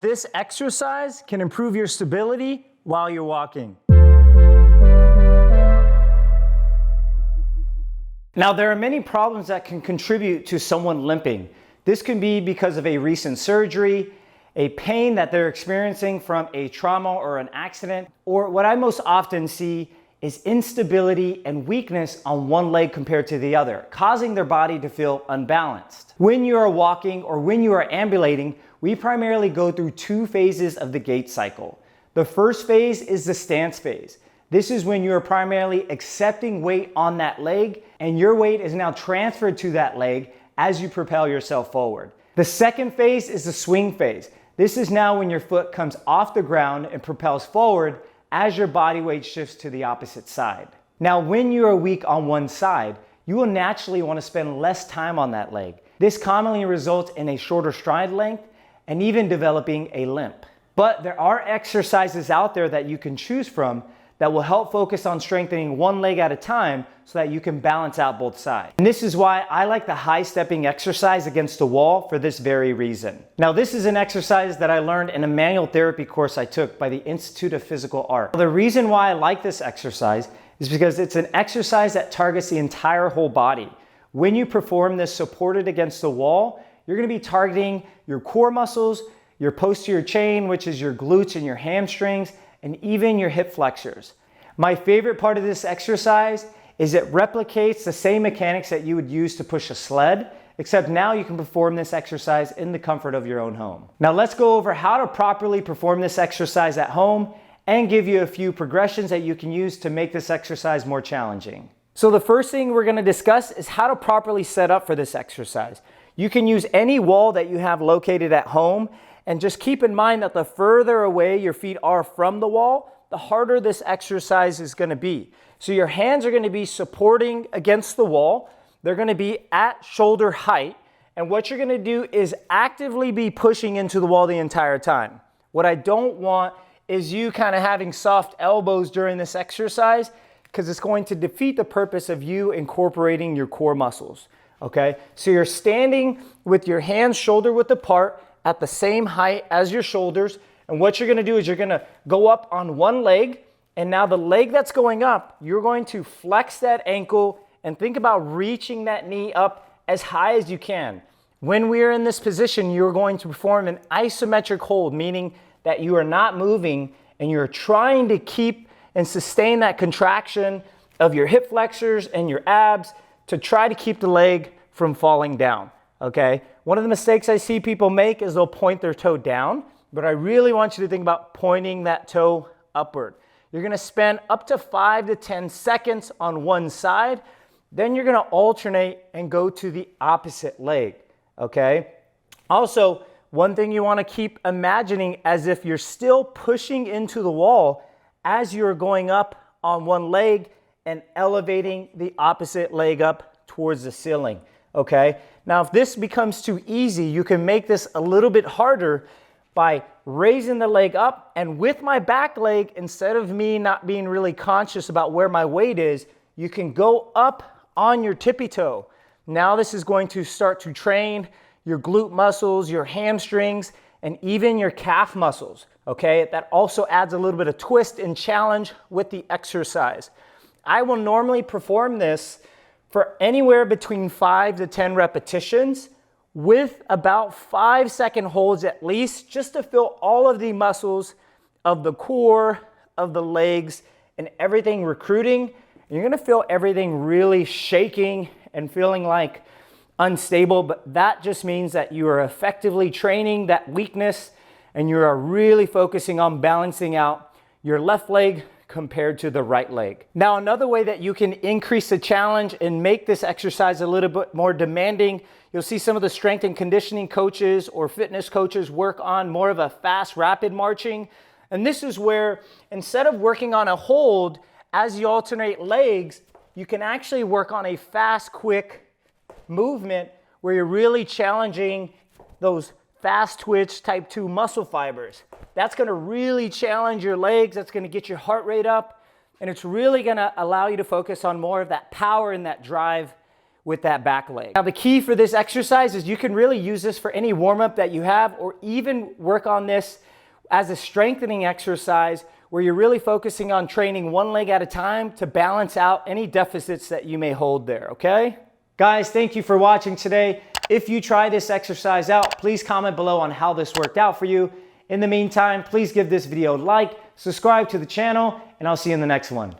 This exercise can improve your stability while you're walking. Now, there are many problems that can contribute to someone limping. This can be because of a recent surgery, a pain that they're experiencing from a trauma or an accident, or what I most often see is instability and weakness on one leg compared to the other, causing their body to feel unbalanced. When you are walking or when you are ambulating, we primarily go through two phases of the gait cycle. The first phase is the stance phase. This is when you are primarily accepting weight on that leg and your weight is now transferred to that leg as you propel yourself forward. The second phase is the swing phase. This is now when your foot comes off the ground and propels forward as your body weight shifts to the opposite side. Now, when you are weak on one side, you will naturally want to spend less time on that leg. This commonly results in a shorter stride length and even developing a limp. But there are exercises out there that you can choose from that will help focus on strengthening one leg at a time so that you can balance out both sides. And this is why I like the high stepping exercise against the wall for this very reason. Now, this is an exercise that I learned in a manual therapy course I took by the Institute of Physical Art. The reason why I like this exercise is because it's an exercise that targets the entire whole body. When you perform this supported against the wall, you're gonna be targeting your core muscles, your posterior chain, which is your glutes and your hamstrings, and even your hip flexors. My favorite part of this exercise is it replicates the same mechanics that you would use to push a sled, except now you can perform this exercise in the comfort of your own home. Now let's go over how to properly perform this exercise at home and give you a few progressions that you can use to make this exercise more challenging. So the first thing we're gonna discuss is how to properly set up for this exercise. You can use any wall that you have located at home, and just keep in mind that the further away your feet are from the wall, the harder this exercise is gonna be. So your hands are gonna be supporting against the wall. They're gonna be at shoulder height. And what you're gonna do is actively be pushing into the wall the entire time. What I don't want is you kind of having soft elbows during this exercise, because it's going to defeat the purpose of you incorporating your core muscles, okay? So you're standing with your hands shoulder width apart, at the same height as your shoulders. And what you're gonna do is you're gonna go up on one leg, and now the leg that's going up, you're going to flex that ankle and think about reaching that knee up as high as you can. When we are in this position, you're going to perform an isometric hold, meaning that you are not moving and you're trying to keep and sustain that contraction of your hip flexors and your abs to try to keep the leg from falling down, okay? One of the mistakes I see people make is they'll point their toe down, but I really want you to think about pointing that toe upward. You're gonna spend up to 5 to 10 seconds on one side, then you're gonna alternate and go to the opposite leg, okay? Also, one thing you wanna keep imagining as if you're still pushing into the wall as you're going up on one leg and elevating the opposite leg up towards the ceiling, okay? Now, if this becomes too easy, you can make this a little bit harder by raising the leg up, and with my back leg, instead of me not being really conscious about where my weight is, you can go up on your tippy toe. Now this is going to start to train your glute muscles, your hamstrings, and even your calf muscles, okay? That also adds a little bit of twist and challenge with the exercise. I will normally perform this for anywhere between 5 to 10 repetitions with about 5-second holds at least, just to feel all of the muscles of the core, of the legs, and everything recruiting. And you're gonna feel everything really shaking and feeling like unstable, but that just means that you are effectively training that weakness and you are really focusing on balancing out your left leg compared to the right leg. Now, another way that you can increase the challenge and make this exercise a little bit more demanding, you'll see some of the strength and conditioning coaches or fitness coaches work on more of a fast, rapid marching. And this is where instead of working on a hold as you alternate legs, you can actually work on a fast, quick movement where you're really challenging those fast twitch type 2 muscle fibers. That's gonna really challenge your legs. That's gonna get your heart rate up. And it's really gonna allow you to focus on more of that power and that drive with that back leg. Now the key for this exercise is you can really use this for any warm-up that you have, or even work on this as a strengthening exercise where you're really focusing on training one leg at a time to balance out any deficits that you may hold there, okay? Guys, thank you for watching today. If you try this exercise out, please comment below on how this worked out for you. In the meantime, please give this video a like, subscribe to the channel, and I'll see you in the next one.